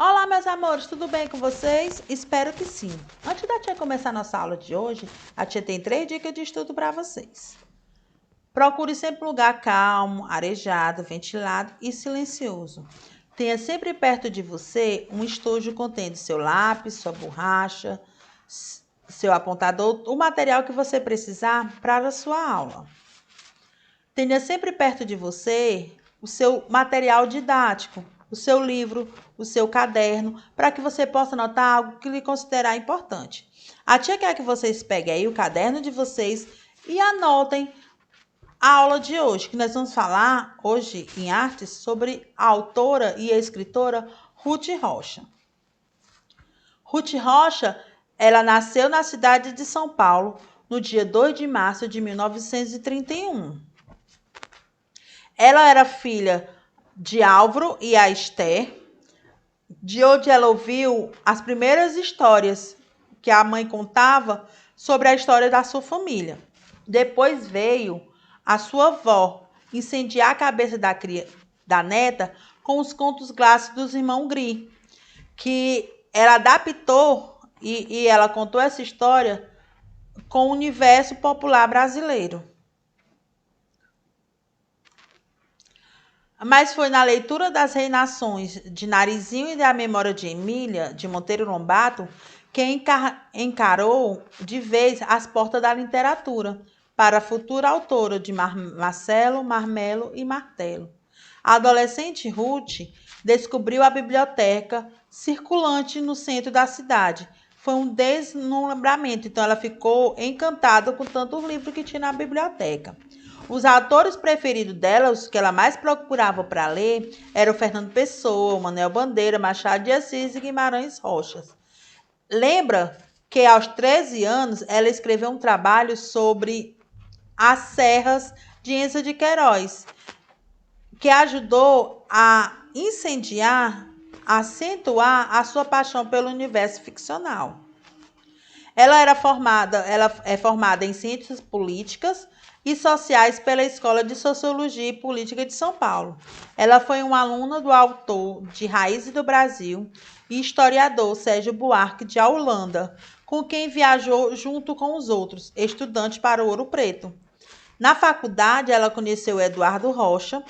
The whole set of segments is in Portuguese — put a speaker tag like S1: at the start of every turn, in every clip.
S1: Olá, meus amores, tudo bem com vocês? Espero que sim. Antes da tia começar a nossa aula de hoje, a tia tem 3 dicas de estudo para vocês. Procure sempre um lugar calmo, arejado, ventilado e silencioso. Tenha sempre perto de você um estojo contendo seu lápis, sua borracha, seu apontador, o material que você precisar para a sua aula. Tenha sempre perto de você o seu material didático, o seu livro, o seu caderno, para que você possa anotar algo que lhe considerar importante. A tia quer que vocês peguem aí o caderno de vocês e anotem a aula de hoje, que nós vamos falar hoje em artes sobre a autora e a escritora Ruth Rocha. Ruth Rocha, ela nasceu na cidade de São Paulo no dia 2 de março de 1931. Ela era filha de Álvaro e a Esther, de onde ela ouviu as primeiras histórias que a mãe contava sobre a história da sua família. Depois veio a sua avó incendiar a cabeça da neta com os contos clássicos dos irmãos Grimm, que ela adaptou e ela contou essa história com o universo popular brasileiro. Mas foi na leitura das Reinações de Narizinho e da Memória de Emília, de Monteiro Lobato, que encarou de vez as portas da literatura para a futura autora de Marcelo, Marmelo e Martelo. A adolescente Ruth descobriu a biblioteca circulante no centro da cidade. Foi um deslumbramento, então ela ficou encantada com tantos livros que tinha na biblioteca. Os autores preferidos dela, os que ela mais procurava para ler, eram Fernando Pessoa, Manuel Bandeira, Machado de Assis e Guimarães Rocha. Lembra que aos 13 anos ela escreveu um trabalho sobre as serras de Enzo de Queiroz, que ajudou a incendiar, a acentuar a sua paixão pelo universo ficcional. Ela é formada em ciências políticas e sociais pela Escola de Sociologia e Política de São Paulo. Ela foi uma aluna do autor de Raízes do Brasil e historiador Sérgio Buarque de Holanda, com quem viajou junto com os outros estudantes para Ouro Preto. Na faculdade, ela conheceu Eduardo Rocha,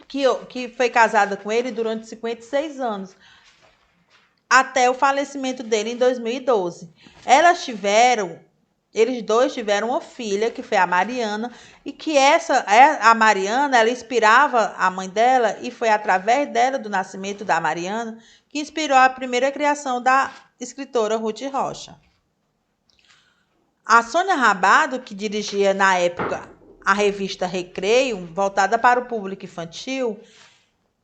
S1: que foi casada com ele durante 56 anos, até o falecimento dele em 2012. Eles dois tiveram uma filha, que foi a Mariana, e que a Mariana, ela inspirava a mãe dela, e foi através dela, do nascimento da Mariana, que inspirou a primeira criação da escritora Ruth Rocha. A Sônia Rabado, que dirigia na época a revista Recreio, voltada para o público infantil,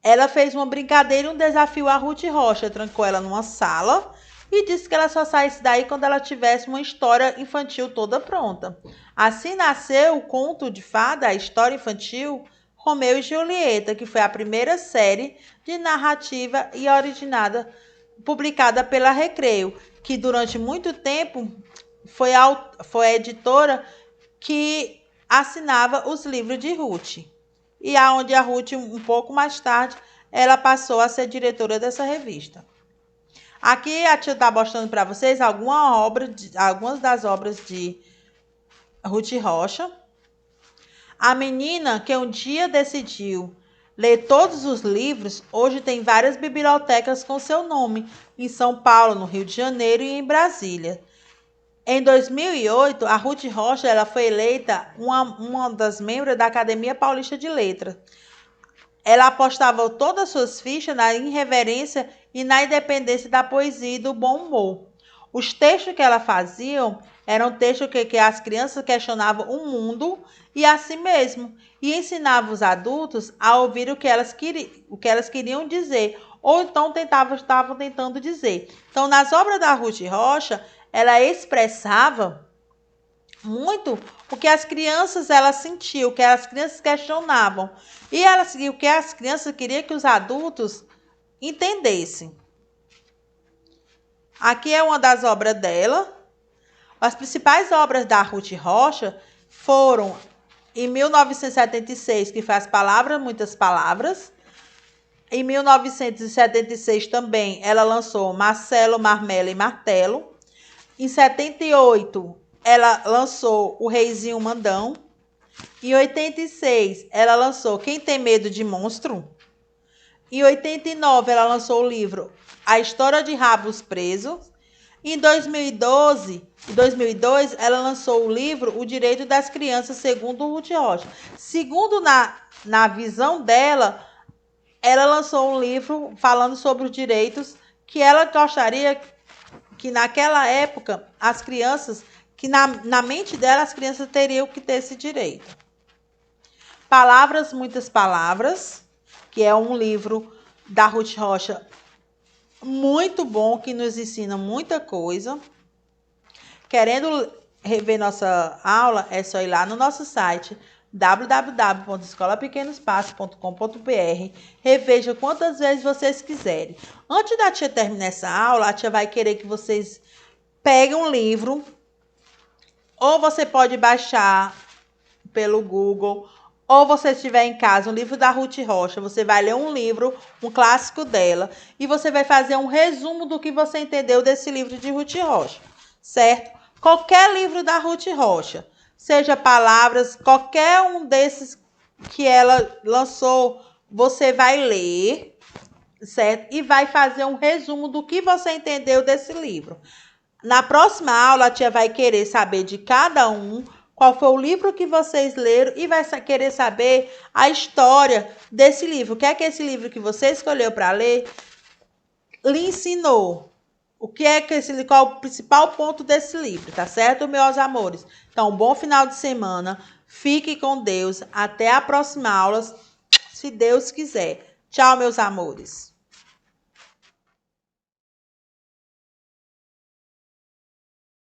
S1: ela fez uma brincadeira e um desafio a Ruth Rocha, trancou ela numa sala e disse que ela só saísse daí quando ela tivesse uma história infantil toda pronta. Assim nasceu o conto de fada, a história infantil Romeu e Julieta, que foi a primeira série de narrativa e originada, publicada pela Recreio, que durante muito tempo foi a editora que assinava os livros de Ruth. E aonde a Ruth, um pouco mais tarde, ela passou a ser diretora dessa revista. Aqui a tia está mostrando para vocês algumas das obras de Ruth Rocha. A menina que um dia decidiu ler todos os livros, hoje tem várias bibliotecas com seu nome, em São Paulo, no Rio de Janeiro e em Brasília. Em 2008, a Ruth Rocha ela foi eleita uma das membros da Academia Paulista de Letras. Ela apostava todas as suas fichas na irreverência e na independência da poesia e do bom humor. Os textos que ela fazia eram textos que as crianças questionavam o mundo e a si mesmo, e ensinavam os adultos a ouvir o que elas queriam dizer, ou então estavam tentando dizer. Então, nas obras da Ruth Rocha, ela expressava muito o que as crianças elas sentiam, o que as crianças questionavam. E o que as crianças queriam que os adultos entendessem. Aqui é uma das obras dela. As principais obras da Ruth Rocha foram em 1976, que faz Palavras, Muitas Palavras. Em 1976 também ela lançou Marcelo, Marmelo e Martelo. Em 78 ela lançou O Reizinho Mandão. Em 86 ela lançou Quem Tem Medo de Monstro. Em 89 ela lançou o livro A História de Rabos Presos. Em 2002, ela lançou o livro O Direito das Crianças, segundo Ruth Rocha. Segundo na visão dela, ela lançou um livro falando sobre os direitos que ela gostaria que naquela época as crianças, que na mente dela as crianças teriam que ter esse direito. Palavras, Muitas Palavras, que é um livro da Ruth Rocha muito bom, que nos ensina muita coisa. Querendo rever nossa aula, é só ir lá no nosso site www.escolapequenoespaço.com.br. Reveja quantas vezes vocês quiserem. Antes da tia terminar essa aula, a tia vai querer que vocês peguem um livro, ou você pode baixar pelo Google, ou você estiver em casa, um livro da Ruth Rocha, você vai ler um livro, um clássico dela, e você vai fazer um resumo do que você entendeu desse livro de Ruth Rocha, certo? Qualquer livro da Ruth Rocha, seja palavras, qualquer um desses que ela lançou, você vai ler, certo? E vai fazer um resumo do que você entendeu desse livro. Na próxima aula, a tia vai querer saber de cada um qual foi o livro que vocês leram e vai querer saber a história desse livro. O que é que esse livro que você escolheu para ler lhe ensinou? O que é que qual é o principal ponto desse livro, tá certo, meus amores? Então, bom final de semana. Fique com Deus. Até a próxima aula, se Deus quiser. Tchau, meus amores.